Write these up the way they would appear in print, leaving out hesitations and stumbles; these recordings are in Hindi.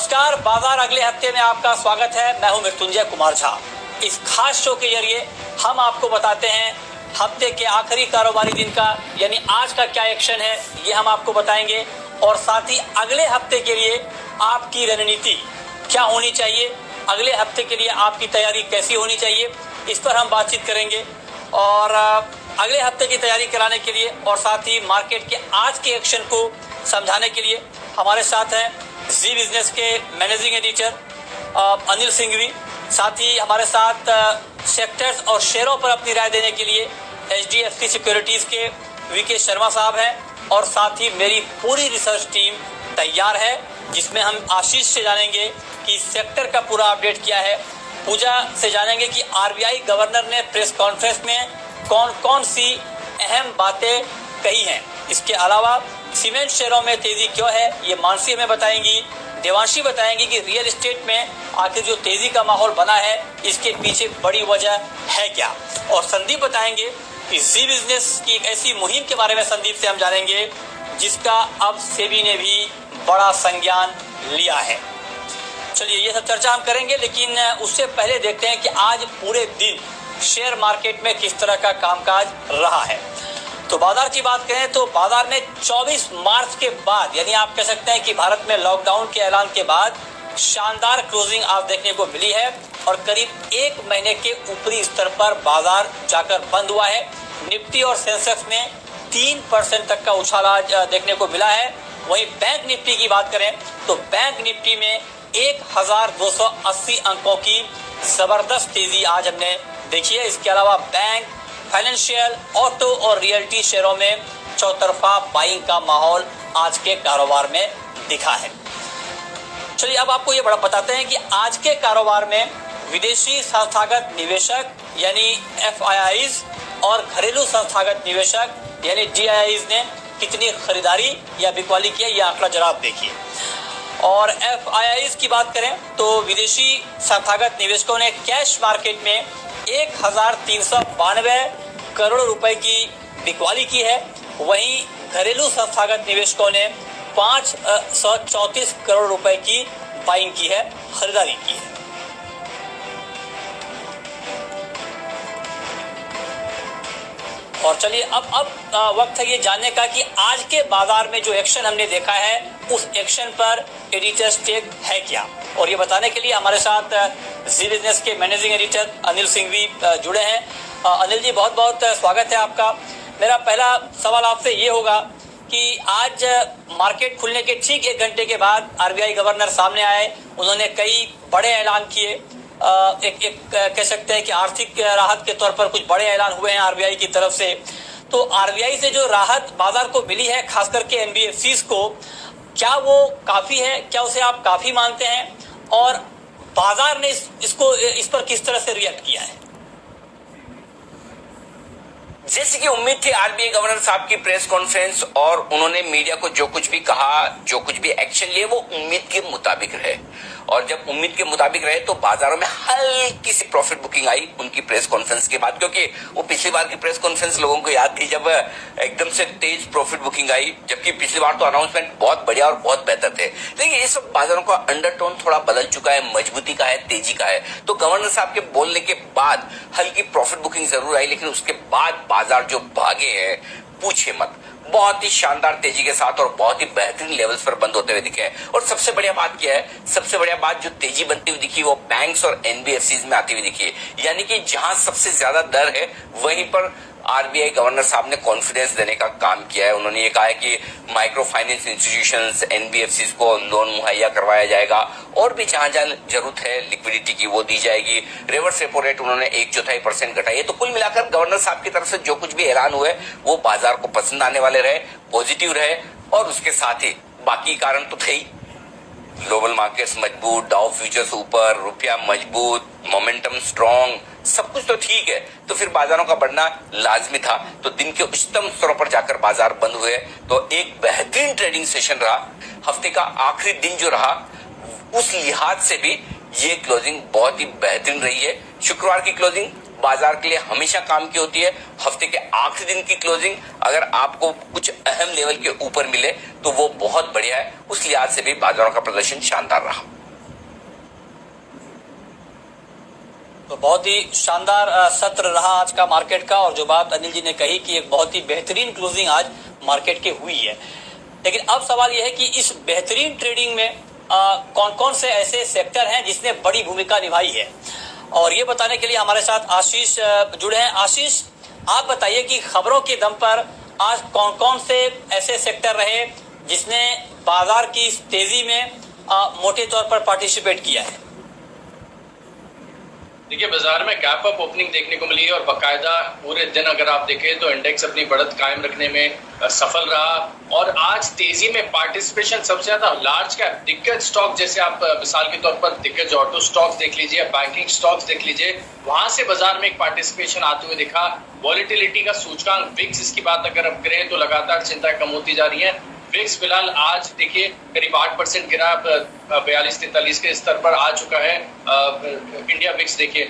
नमस्कार, बाजार अगले हफ्ते में आपका स्वागत है। मैं हूं मृत्युंजय कुमार झा। इस खास शो के जरिए हम आपको बताते हैं हफ्ते के आखिरी कारोबारी दिन का यानी आज का क्या एक्शन है, ये हम आपको बताएंगे और साथ ही अगले हफ्ते के लिए आपकी रणनीति क्या होनी चाहिए, अगले हफ्ते के लिए आपकी तैयारी कैसी होनी चाहिए, इस पर हम बातचीत करेंगे। और अगले हफ्ते की तैयारी कराने के लिए और साथ ही मार्केट के आज के एक्शन को समझाने के लिए हमारे साथ हैं जी बिजनेस के मैनेजिंग एडिटर अनिल सिंघवी। साथ ही हमारे साथ सेक्टर्स और शेयरों पर अपनी राय देने के लिए HDFC सिक्योरिटीज के VK शर्मा साहब हैं और साथ ही मेरी पूरी रिसर्च टीम तैयार है, जिसमें हम आशीष से जानेंगे कि सेक्टर का पूरा अपडेट क्या है, पूजा से जानेंगे कि RBI गवर्नर ने प्रेस कॉन्फ्रेंस में कौन कौन सी अहम बातें कही हैं। इसके अलावा सीमेंट शेयरों में तेजी क्यों है, ये मानसी हमें बताएंगी। देवांशी बताएंगी कि रियल एस्टेट में आखिर जो तेजी का माहौल बना है इसके पीछे बड़ी वजह है क्या। और संदीप बताएंगे कि जी बिजनेस की एक ऐसी मुहिम के बारे में संदीप से हम जानेंगे जिसका अब सेबी ने भी बड़ा संज्ञान लिया है। चलिए ये सब चर्चा हम करेंगे, लेकिन उससे पहले देखते हैं कि आज पूरे दिन शेयर मार्केट में किस तरह का कामकाज रहा है। तो बाजार की बात करें तो बाजार में 24 मार्च के बाद यानी आप कह सकते हैं कि भारत में लॉकडाउन के ऐलान के बाद शानदार क्लोजिंग आज देखने को मिली है और करीब एक महीने के ऊपरी स्तर पर बाजार जाकर बंद हुआ है। निफ्टी और सेंसेक्स में 3% तक का उछाल आज देखने को मिला है। वहीं बैंक निफ्टी की बात करें तो बैंक निफ्टी में 1280 अंकों की जबरदस्त तेजी आज हमने देखी है। इसके अलावा बैंक, फाइनेंशियल, ऑटो और रियल्टी शेयरों में चौतरफा बाइंग का माहौल आज के कारोबार में दिखा है। चलिए अब आपको ये बड़ा बताते हैं कि आज के कारोबार में विदेशी संस्थागत निवेशक यानी FIIs और घरेलू संस्थागत निवेशक यानी DIIs ने कितनी खरीदारी या बिकवाली की है, यह आंकड़ा जरा आप देखिए। और FIIs की बात करें तो विदेशी संस्थागत निवेशकों ने कैश मार्केट में 1392 करोड़ रुपए की बिकवाली की है। वहीं घरेलू संस्थागत निवेशकों ने 534 करोड़ रुपए की बाइंग की है, खरीदारी की है। और चलिए अब वक्त है ये जानने का कि आज के बाजार में जो एक्शन हमने देखा है उस एक्शन पर एडिटर्स टेक है क्या। और ये बताने के लिए हमारे साथ जी बिजनेस के मैनेजिंग एडिटर अनिल सिंघवी जुड़े हैं। अनिल जी, बहुत बहुत स्वागत है आपका। मेरा पहला सवाल आपसे ये होगा कि आज मार्केट खुलने के ठीक 1 घंटे के बाद RBI गवर्नर सामने आए, उन्होंने कई बड़े ऐलान किए। एक कह सकते हैं कि आर्थिक राहत के तौर पर कुछ बड़े ऐलान हुए हैं RBI की तरफ से। तो RBI से जो राहत बाजार को मिली है, खास करके NBFCs को, क्या वो काफी है, क्या उसे आप काफी मानते हैं और बाजार ने इस पर किस तरह से रिएक्ट किया है? जैसे कि उम्मीद थी RBI गवर्नर साहब की प्रेस कॉन्फ्रेंस और उन्होंने मीडिया को जो कुछ भी कहा, जो कुछ भी एक्शन लिए, वो उम्मीद के मुताबिक रहे। और जब उम्मीद के मुताबिक रहे तो बाजारों में हल्की सी प्रॉफिट बुकिंग आई उनकी प्रेस कॉन्फ्रेंस के बाद, क्योंकि वो पिछली बार की प्रेस कॉन्फ्रेंस लोगों को याद थी जब एकदम से तेज प्रॉफिट बुकिंग आई, जबकि पिछली बार तो अनाउंसमेंट बहुत बढ़िया और बहुत बेहतर थे। लेकिन इस वक्त बाजारों का अंडरटोन थोड़ा बदल चुका है, मजबूती का है, तेजी का है। तो गवर्नर साहब के बोलने के बाद हल्की प्रॉफिट बुकिंग जरूर आई, लेकिन उसके बाद बाजार जो भागे हैं पूछे मत, बहुत ही शानदार तेजी के साथ और बहुत ही बेहतरीन लेवल्स पर बंद होते हुए दिखे हैं। और सबसे बढ़िया बात क्या है, सबसे बढ़िया बात जो तेजी बनती हुई दिखी वो बैंक्स और NBFCs में आती हुई दिखी है। यानी कि जहां सबसे ज्यादा डर है वहीं पर RBI गवर्नर साहब ने कॉन्फिडेंस देने का काम किया है। उन्होंने ये कहा है कि माइक्रो फाइनेंस इंस्टीट्यूशंस, NBFCs को लोन मुहैया करवाया जाएगा और भी जहां जहां जरूरत है लिक्विडिटी की वो दी जाएगी। रिवर्स रेपो रेट उन्होंने 1/4% घटाई है। तो कुल मिलाकर गवर्नर साहब की तरफ से जो कुछ भी ऐलान हुए वो बाजार को पसंद आने वाले रहे, पॉजिटिव रहे। और उसके साथ ही बाकी कारण तो थे ही, ग्लोबल मार्केट्स मजबूत, डाउ फ्यूचर्स ऊपर, रुपया मजबूत, मोमेंटम स्ट्रॉन्ग, सब कुछ तो ठीक है। तो फिर बाजारों का बढ़ना लाजमी था। तो दिन के उच्चतम स्तरों पर जाकर बाजार बंद हुए। तो एक बेहतरीन ट्रेडिंग सेशन रहा। हफ्ते का आखिरी दिन जो रहा उस लिहाज से भी ये क्लोजिंग बहुत ही बेहतरीन रही है। शुक्रवार की क्लोजिंग बाजार के लिए हमेशा काम की होती है। हफ्ते के आखिरी दिन की क्लोजिंग अगर आपको कुछ अहम लेवल के ऊपर मिले तो वो बहुत बढ़िया है। उस लिहाज से भी बाजारों का प्रदर्शन शानदार रहा। तो बहुत ही शानदार सत्र रहा आज का मार्केट का, और जो बात अनिल जी ने कही कि एक बहुत ही बेहतरीन क्लोजिंग आज मार्केट की हुई है। लेकिन अब सवाल यह है कि इस बेहतरीन ट्रेडिंग में कौन कौन से ऐसे सेक्टर हैं जिसने बड़ी भूमिका निभाई है, और ये बताने के लिए हमारे साथ आशीष जुड़े हैं। आशीष, आप बताइए कि खबरों के दम पर आज कौन कौन से ऐसे सेक्टर रहे जिसने बाजार की तेजी में मोटे तौर पर पार्टिसिपेट किया है। देखिए, बाजार में गैप अप ओपनिंग देखने को मिली है और बाकायदा पूरे दिन अगर आप देखें तो इंडेक्स अपनी बढ़त कायम रखने में सफल रहा। और आज तेजी में पार्टिसिपेशन सबसे ज्यादा लार्ज कैप दिग्गज स्टॉक, जैसे आप मिसाल के तौर पर दिग्गज ऑटो स्टॉक्स देख लीजिए, बैंकिंग स्टॉक्स देख लीजिए, वहां से बाजार में एक पार्टिसिपेशन आते हुए दिखा। वॉलिटिलिटी का सूचकांक विक्स, इसकी बात अगर हम करें तो लगातार चिंताएं कम होती जा रही है। विक्स फिलहाल आज देखिए करीब 8% गिरा, 42-43 के स्तर पर आ चुका है इंडिया विक्स देखिए।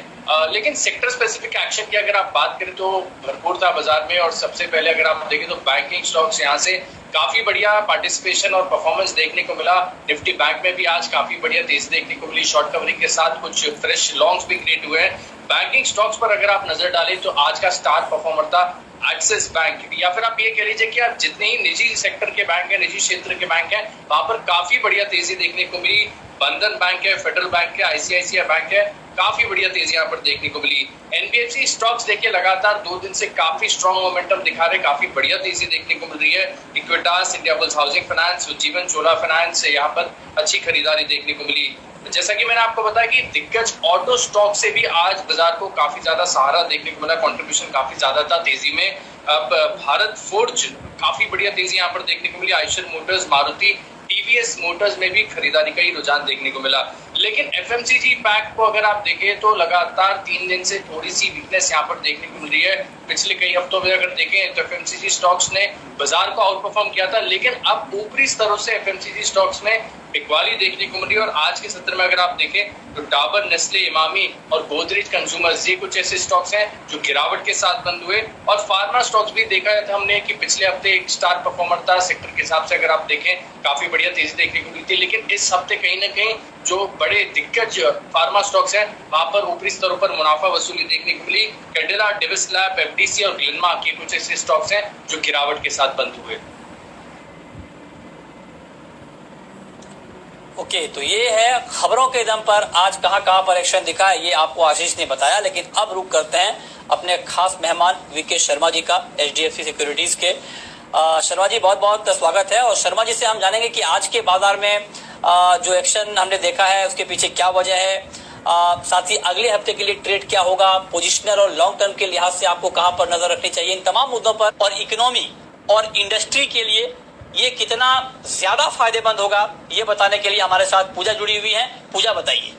लेकिन सेक्टर स्पेसिफिक एक्शन की अगर आप बात करें तो भरपूर था बाजार में। और सबसे पहले अगर आप देखें तो बैंकिंग स्टॉक्स यहाँ से काफी बढ़िया पार्टिसिपेशन और परफॉर्मेंस देखने को मिला। निफ्टी बैंक में भी आज काफी बढ़िया तेजी देखने को मिली, शॉर्ट कवरिंग के साथ कुछ फ्रेश लॉन्ग्स भी क्रिएट हुए हैं। बैंकिंग स्टॉक्स पर अगर आप नजर डालें तो आज का स्टार परफॉर्मर था एक्सिस बैंक, या फिर आप ये कह लीजिए कि आप जितने ही निजी सेक्टर के बैंक है, निजी क्षेत्र के बैंक है, वहां पर काफी बढ़िया तेजी देखने को मिली। बंधन बैंक है, फेडरल बैंक है, आईसीआईसीआई बैंक है, काफी बढ़िया तेजी यहाँ पर देखने को मिली। एनबीएफसी स्टॉक्स देखिए लगातार 2 दिन से काफी स्ट्रॉन्ग मोमेंटम दिखा रहे, काफी बढ़िया तेजी देखने को मिल रही है। इक्विटास, इंडियाबुल्स हाउसिंग फाइनेंस, जीवन चोला फाइनेंस, यहाँ पर अच्छी खरीदारी देखने को मिली। जैसा कि मैंने आपको बताया कि दिग्गज ऑटो स्टॉक से भी आज बाजार को काफी ज्यादा सहारा देखने को मिला, कंट्रीब्यूशन काफी ज्यादा था तेजी में। अब भारत फोर्ज काफी बढ़िया तेजी यहाँ पर देखने को मिली। Eicher Motors, Maruti, TVS Motors में भी खरीदारी का ही रुझान देखने को मिला। लेकिन एफएमसीजी पैक को अगर आप देखें तो लगातार 3 दिन से थोड़ी सी वीकनेस यहाँ पर देखने को मिल रही है। पिछले कई हफ्तों में अगर देखें तो एफएमसीजी स्टॉक्स ने बाजार को आउट परफॉर्म किया था, लेकिन अब ऊपरी स्तरों से एफएमसीजी स्टॉक्स में बिकवाली देखने को मिली। और आज के सत्र में अगर आप देखें तो डाबर, नेस्ले, इमामी और गोदरेज कंज्यूमर्स, ये कुछ ऐसे स्टॉक्स हैं जो गिरावट के साथ बंद हुए। और फार्मा स्टॉक्स भी देखा था हमने कि पिछले हफ्ते एक स्टार परफॉर्मर था सेक्टर के हिसाब से, अगर आप देखें काफी बढ़िया तेजी देखने को मिली थी। लेकिन इस हफ्ते कहीं ना कहीं जो बड़े दिग्गज फार्मा स्टॉक्स हैं वहां पर ऊपरी स्तरों पर मुनाफा वसूली देखने को मिली। कैडिला, डेविस लैब, एफडीसी और ग्लेनमार्क, ये कुछ ऐसे स्टॉक्स हैं जो गिरावट के साथ बंद हुए। ओके, तो ये है खबरों के दम पर आज कहां पर एक्शन दिखा है, ये आपको आशीष ने बताया। लेकिन अब रुक करते हैं अपने खास मेहमान वीके शर्मा जी का, एचडीएफसी सिक्योरिटीज के। शर्मा जी, बहुत बहुत स्वागत है। और शर्मा जी से हम जानेंगे कि आज के बाजार में जो एक्शन हमने देखा है उसके पीछे क्या वजह है, साथ ही अगले हफ्ते के लिए ट्रेड क्या होगा, पोजिशनल और लॉन्ग टर्म के लिहाज से आपको कहां पर नजर रखनी चाहिए, इन तमाम मुद्दों पर, और इकोनॉमी और इंडस्ट्री के लिए ये कितना ज्यादा फायदेमंद होगा, ये बताने के लिए हमारे साथ पूजा जुड़ी हुई है। पूजा, बताइए।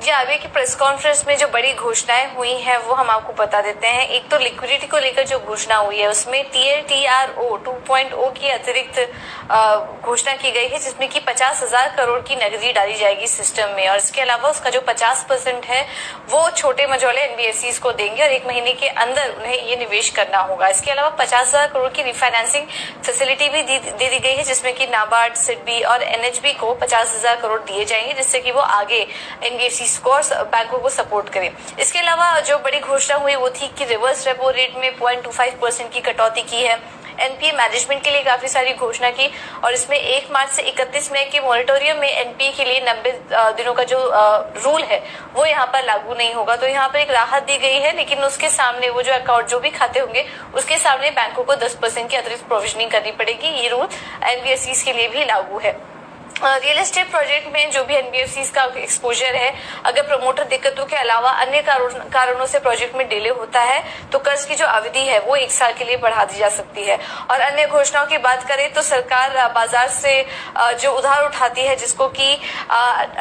जी, आगे की प्रेस कॉन्फ्रेंस में जो बड़ी घोषणाएं हुई हैं वो हम आपको बता देते हैं। एक तो लिक्विडिटी को लेकर जो घोषणा हुई है उसमें TLTRO 2.0 की अतिरिक्त घोषणा की गई है, जिसमें कि 50,000 करोड़ की नकदी डाली जाएगी सिस्टम में। और इसके अलावा उसका जो 50% है वो छोटे मझोले एनबीएफसीज को देंगे और 1 महीने के अंदर उन्हें ये निवेश करना होगा। इसके अलावा 50,000 करोड़ की रिफाइनेंसिंग फैसिलिटी भी दे दी गई है, जिसमें कि नाबार्ड, सिडबी और एनएचबी को 50,000 करोड़ दिए जाएंगे, जिससे कि वो आगे एनबीएफसी को और बैंकों को सपोर्ट करें। इसके अलावा जो बड़ी घोषणा हुई वो थी कि रिवर्स रेपो रेट में 0.25% की कटौती की है। एनपीए मैनेजमेंट के लिए काफी सारी घोषणा की, और इसमें 1 मार्च से 31 मई के मॉनिटोरियम में एनपीए के लिए 90 दिनों का जो रूल है वो यहाँ पर लागू नहीं होगा। तो यहाँ पर एक राहत दी गई है, लेकिन उसके सामने वो जो अकाउंट, जो भी खाते होंगे उसके सामने बैंकों को 10% की अतिरिक्त प्रोविजनिंग करनी पड़ेगी। ये रूल एनबीएफसी के लिए भी लागू है। रियल एस्टेट प्रोजेक्ट में जो भी एनबीएफसी का एक्सपोजर है, अगर प्रमोटर दिक्कतों के अलावा अन्य कारणों से प्रोजेक्ट में डिले होता है तो कर्ज की जो अवधि है वो 1 साल के लिए बढ़ा दी जा सकती है। और अन्य घोषणाओं की बात करें तो सरकार बाजार से जो उधार उठाती है, जिसको कि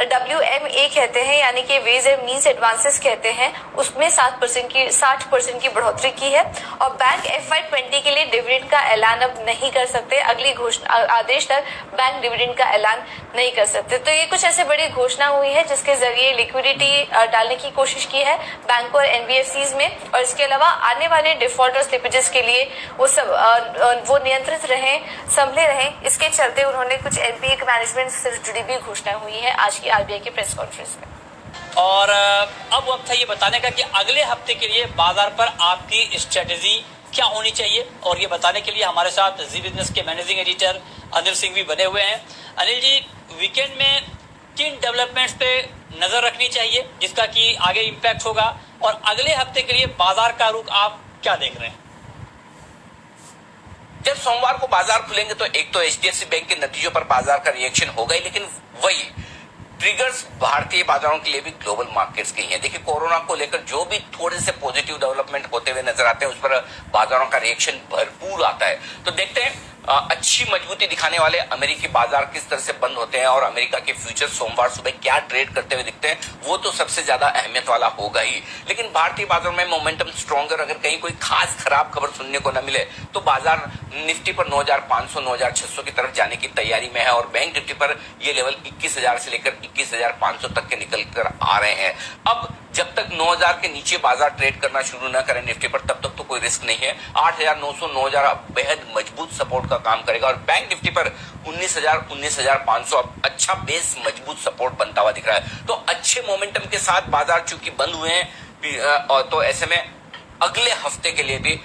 WMA कहते हैं, यानी कि वेज एंड मीन्स एडवांसेस कहते हैं, उसमें 60% की बढ़ोतरी की है। और बैंक FY20 के लिए डिविडेंड का ऐलान अब नहीं कर सकते। अगली घोषणा आदेश तक बैंक डिविडेंड का ऐलान नहीं कर सकते। तो ये कुछ ऐसे बड़ी घोषणा हुई है जिसके जरिए लिक्विडिटी डालने की कोशिश की है बैंक और एनबीएफसीज में, और इसके अलावा आने वाले डिफॉल्ट और स्लिपेजेस के लिए वो नियंत्रित रहें, संभले रहें। इसके चलते उन्होंने कुछ एनपीए मैनेजमेंट से जुड़ी भी घोषणा हुई है आज की आरबीआई की प्रेस कॉन्फ्रेंस में। और अब वक्त है ये बताने का कि अगले हफ्ते के लिए बाजार पर आपकी स्ट्रेटेजी क्या होनी चाहिए, और ये बताने के लिए हमारे साथ जी बिजनेस के मैनेजिंग एडिटर अनिल सिंह भी बने हुए हैं। अनिल जी, वीकेंड में किन डेवलपमेंट्स पे नजर रखनी चाहिए जिसका कि आगे इम्पैक्ट होगा, और अगले हफ्ते के लिए बाजार का रुख आप क्या देख रहे हैं? जब सोमवार को बाजार खुलेंगे तो एक तो एचडीएफसी बैंक के नतीजों पर बाजार का रिएक्शन होगा ही, लेकिन वही ट्रिगर्स भारतीय बाजारों के लिए भी ग्लोबल मार्केट्स के ही हैं। देखिए, कोरोना को लेकर जो भी थोड़े से पॉजिटिव डेवलपमेंट होते हुए नजर आते हैं उस पर बाजारों का रिएक्शन भरपूर आता है। तो देखते हैं अच्छी मजबूती दिखाने वाले अमेरिकी बाजार किस तरह से बंद होते हैं और अमेरिका के फ्यूचर सोमवार सुबह क्या ट्रेड करते हुए दिखते हैं, वो तो सबसे ज्यादा अहमियत वाला होगा ही। लेकिन भारतीय बाजार में मोमेंटम स्ट्रॉन्गर, अगर कहीं कोई खास खराब खबर सुनने को न मिले तो बाजार निफ्टी पर 9,500 9,600 की तरफ जाने की तैयारी में है, और बैंक निफ्टी पर ये लेवल 21,000 से लेकर 21,500 तक के निकल कर आ रहे हैं। अब जब तक 9,000 के नीचे बाजार ट्रेड करना शुरू न करें निफ्टी पर, तब तक तो कोई रिस्क नहीं है। 8,900 9,000 बेहद मजबूत सपोर्ट का काम करेगा, और बैंक निफ्टी पर 19,000 19,500 अच्छा बेस मजबूत सपोर्ट बनता हुआ दिख रहा है। तो अच्छे मोमेंटम के साथ बाजार चूंकि बंद हुए हैं, तो ऐसे में अगले हफ्ते के लिए भी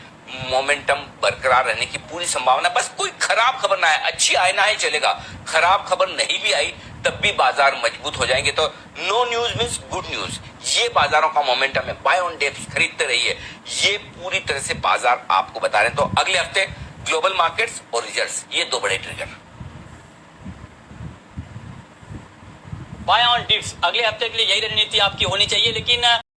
मोमेंटम बरकरार रहने की पूरी संभावना। बस कोई खराब खबर ना आए, अच्छी आए ना आए चलेगा, खराब खबर नहीं भी आई तब भी बाजार मजबूत हो जाएंगे। तो no news means good news, ये बाजारों का मोमेंटम है। बाय ऑन डिप्स खरीदते रहिए, ये पूरी तरह से बाजार आपको बता रहे हैं। तो अगले हफ्ते ग्लोबल मार्केट्स और रिजल्ट्स, ये दो बड़े ट्रिगर। बाय ऑन डिप्स अगले हफ्ते के लिए यही रणनीति आपकी होनी चाहिए, लेकिन